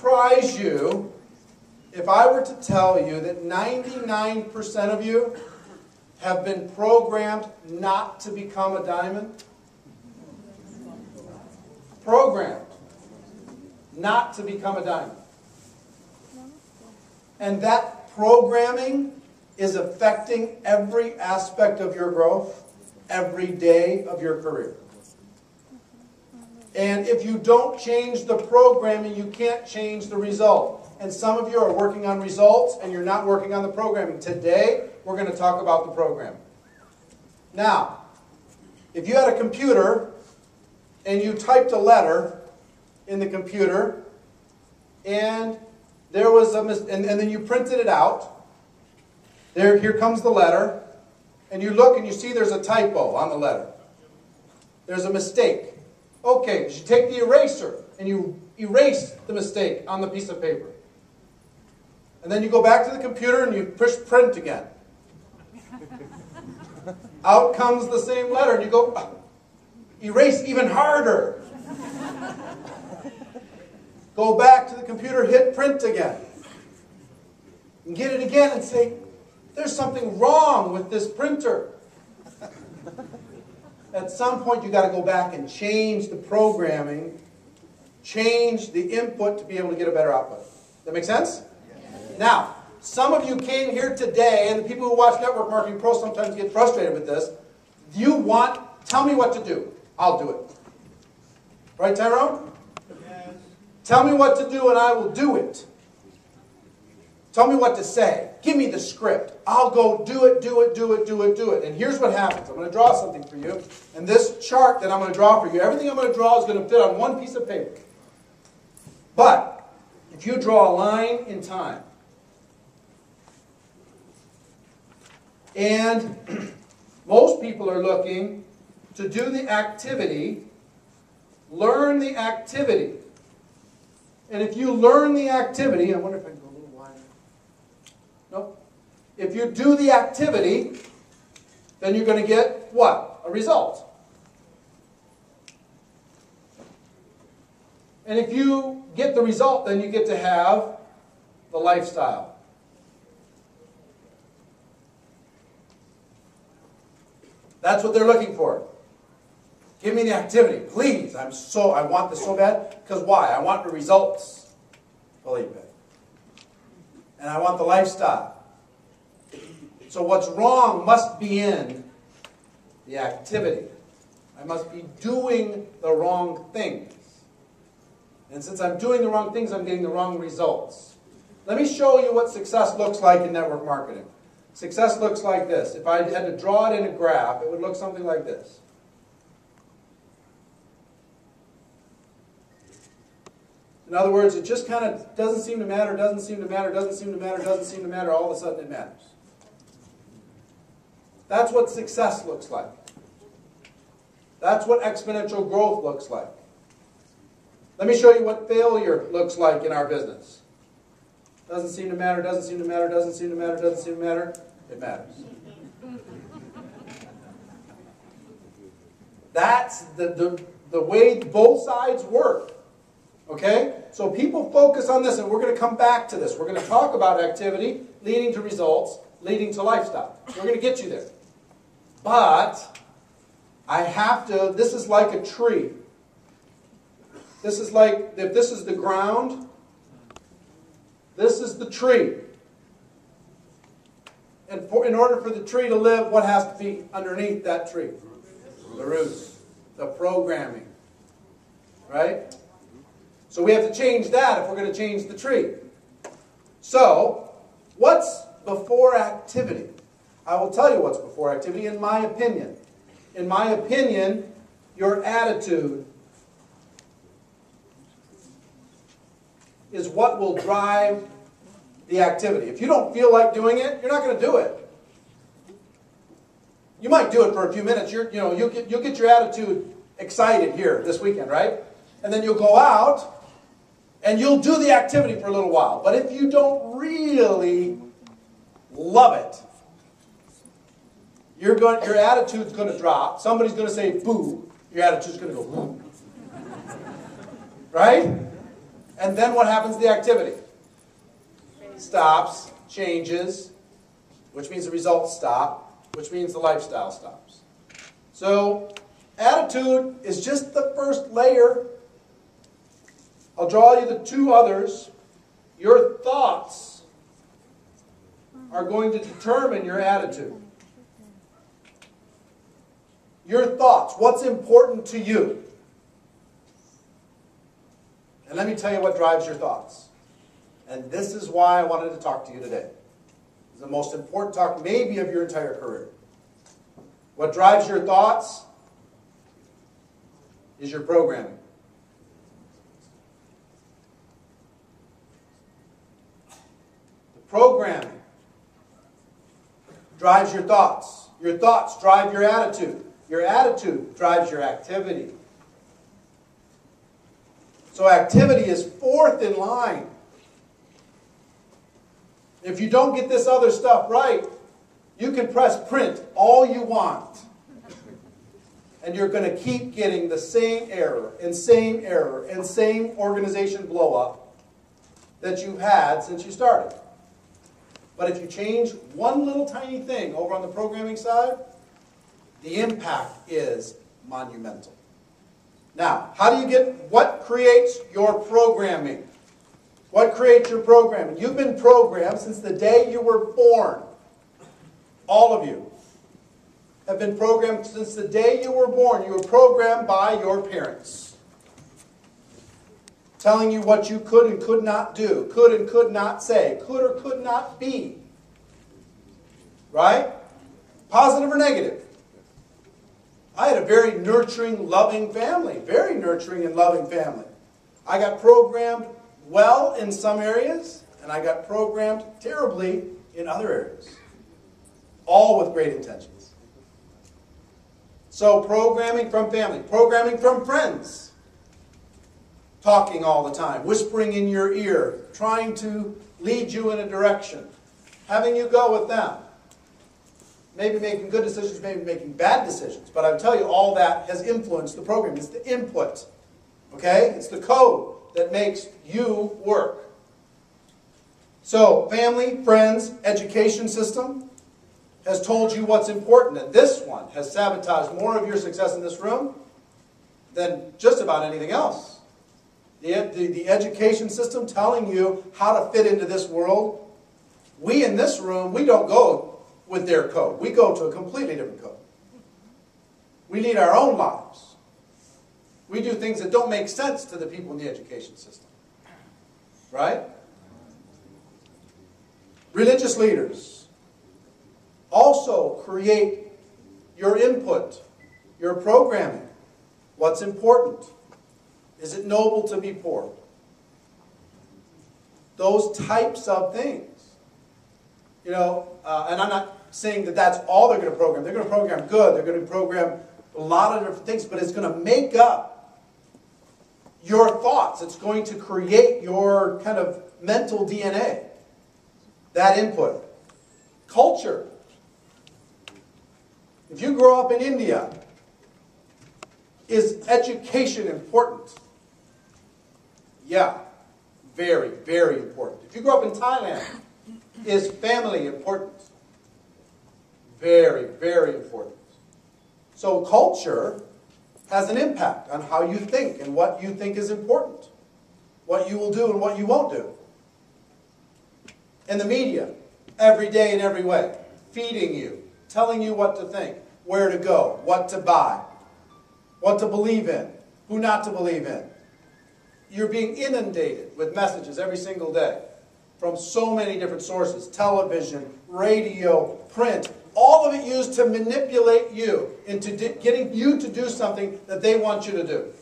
surprise you if I were to tell you that 99% of you have been programmed not to become a diamond? Programmed not to become a diamond. And that programming is affecting every aspect of your growth, every day of your career. And if you don't change the programming, you can't change the result. And some of you are working on results and you're not working on the programming. Today, we're going to talk about the programming. Now, if you had a computer and you typed a letter in the computer and there was and then you printed it out, here comes the letter, and you look and you see there's a typo on the letter. There's a mistake. Okay, you take the eraser and you erase the mistake on the piece of paper. And then you go back to the computer and you push print again. Out comes the same letter and you go, erase even harder. Go back to the computer, hit print again. And get it again and say, there's something wrong with this printer. At some point, you've got to go back and change the programming, change the input to be able to get a better output. Does that make sense? Yes. Now, some of you came here today, and the people who watch Network Marketing Pro sometimes get frustrated with this. Tell me what to do. I'll do it. Right, Tyrone? Yes. Tell me what to do, and I will do it. Tell me what to say. Give me the script. I'll go do it, do it, do it, do it, do it. And here's what happens. I'm going to draw something for you. And this chart that I'm going to draw for you, everything I'm going to draw is going to fit on one piece of paper. But if you draw a line in time, and most people are looking to do the activity, learn the activity. And if you learn the activity, I wonder if I can go a little wider. Nope. If you do the activity, then you're going to get what? A result. And if you get the result, then you get to have the lifestyle. That's what they're looking for. Give me the activity, please. I want this so bad. Because why? I want the results. Believe it. And I want the lifestyle. So what's wrong must be in the activity. I must be doing the wrong things. And since I'm doing the wrong things, I'm getting the wrong results. Let me show you what success looks like in network marketing. Success looks like this. If I had to draw it in a graph, it would look something like this. In other words, it just kind of doesn't seem to matter, doesn't seem to matter, doesn't seem to matter, doesn't seem to matter, all of a sudden it matters. That's what success looks like. That's what exponential growth looks like. Let me show you what failure looks like in our business. Doesn't seem to matter, doesn't seem to matter, doesn't seem to matter, doesn't seem to matter. It matters. That's the way both sides work. Okay? So people focus on this, and we're going to come back to this. We're going to talk about activity leading to results, leading to lifestyle. We're going to get you there. But I have to, this is like a tree. This is like, if this is the ground, this is the tree. And in order for the tree to live, what has to be underneath that tree? The roots, the programming. Right? So we have to change that if we're going to change the tree. So, what's before activity? I will tell you what's before activity in my opinion. In my opinion, your attitude is what will drive the activity. If you don't feel like doing it, you're not going to do it. You might do it for a few minutes. You'll get your attitude excited here this weekend, right? And then you'll go out and you'll do the activity for a little while. But if you don't really love it, your attitude's going to drop. Somebody's going to say boo. Your attitude's going to go boo. Right? And then what happens to the activity? Stops, changes, which means the results stop, which means the lifestyle stops. So attitude is just the first layer. I'll draw you the two others. Your thoughts are going to determine your attitude. Your thoughts, what's important to you? And let me tell you what drives your thoughts. And this is why I wanted to talk to you today. It's the most important talk maybe of your entire career. What drives your thoughts is your programming. The programming drives your thoughts. Your thoughts drive your attitude. Your attitude drives your activity. So activity is fourth in line. If you don't get this other stuff right, you can press print all you want. And you're going to keep getting the same error and same organization blow up that you've had since you started. But if you change one little tiny thing over on the programming side, the impact is monumental. Now, how do you what creates your programming? What creates your programming? You've been programmed since the day you were born. All of you have been programmed since the day you were born. You were programmed by your parents, telling you what you could and could not do, could and could not say, could or could not be. Right? Positive or negative? I had a very nurturing, loving family. Very nurturing and loving family. I got programmed well in some areas, and I got programmed terribly in other areas. All with great intentions. So programming from family, programming from friends. Talking all the time, whispering in your ear, trying to lead you in a direction. Having you go with them. Maybe making good decisions, maybe making bad decisions. But I'll tell you, all that has influenced the program. It's the input. Okay? It's the code that makes you work. So, family, friends, education system has told you what's important. And this one has sabotaged more of your success in this room than just about anything else. The education system telling you how to fit into this world. We in this room, we don't go with their code. We go to a completely different code. We lead our own lives. We do things that don't make sense to the people in the education system. Right? Religious leaders also create your input, your programming. What's important? Is it noble to be poor? Those types of things. You know, and I'm not saying that that's all they're going to program. They're going to program good. They're going to program a lot of different things, but it's going to make up your thoughts. It's going to create your kind of mental DNA. That input. Culture. If you grow up in India, is education important? Yeah, very, very important. If you grow up in Thailand, is family important? Very, very important. So culture has an impact on how you think and what you think is important. What you will do and what you won't do. In the media, every day in every way, feeding you, telling you what to think, where to go, what to buy, what to believe in, who not to believe in. You're being inundated with messages every single day from so many different sources, television, radio, print, all of it used to manipulate you into getting you to do something that they want you to do.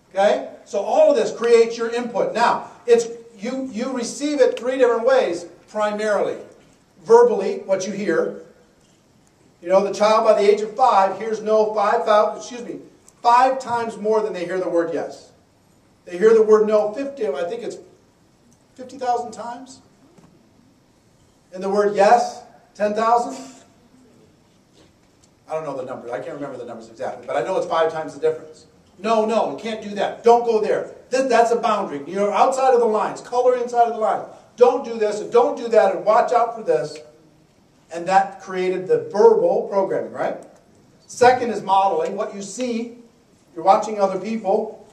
Okay? So all of this creates your input. Now, it's you receive it three different ways, primarily. Verbally, what you hear. You know, the child by the age of 5 hears no 5 times more than they hear the word yes. They hear the word no 50,000 times. And the word yes, 10,000. I don't know the numbers. I can't remember the numbers exactly. But I know it's 5 times the difference. No, no, you can't do that. Don't go there. That's a boundary. You're outside of the lines. Color inside of the lines. Don't do this and don't do that and watch out for this. And that created the verbal programming, right? Second is modeling. What you see, you're watching other people.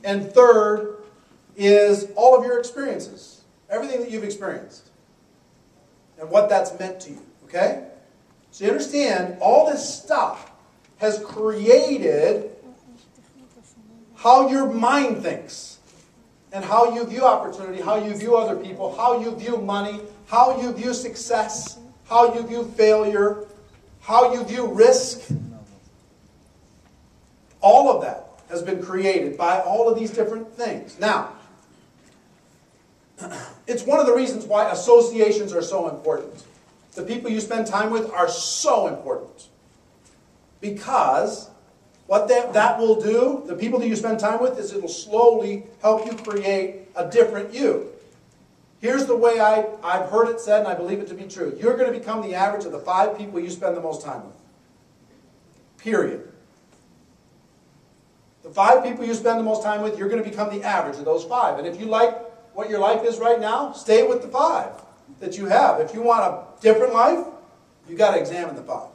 And third is all of your experiences. Everything that you've experienced. And what that's meant to you, okay? So you understand, all this stuff has created how your mind thinks and how you view opportunity, how you view other people, how you view money, how you view success, how you view failure, how you view risk. All of that has been created by all of these different things. Now, it's one of the reasons why associations are so important. The people you spend time with are so important. Because what that will do, the people that you spend time with, is it will slowly help you create a different you. Here's the way I've heard it said, and I believe it to be true. You're going to become the average of the 5 people you spend the most time with. Period. The 5 people you spend the most time with, you're going to become the average of those 5. And if you like what your life is right now, stay with the 5 that you have. If you want a different life, you've got to examine the 5.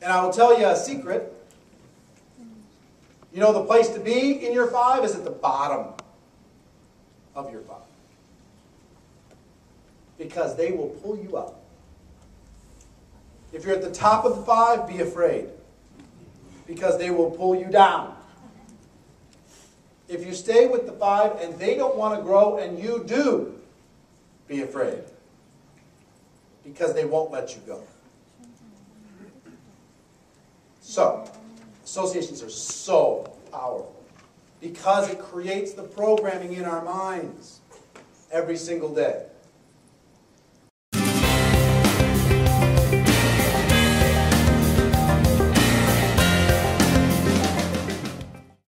And I will tell you a secret. You know, the place to be in your 5 is at the bottom of your 5. Because they will pull you up. If you're at the top of the 5, be afraid. Because they will pull you down. If you stay with the 5 and they don't want to grow and you do, be afraid. Because they won't let you go. So, associations are so powerful because it creates the programming in our minds every single day.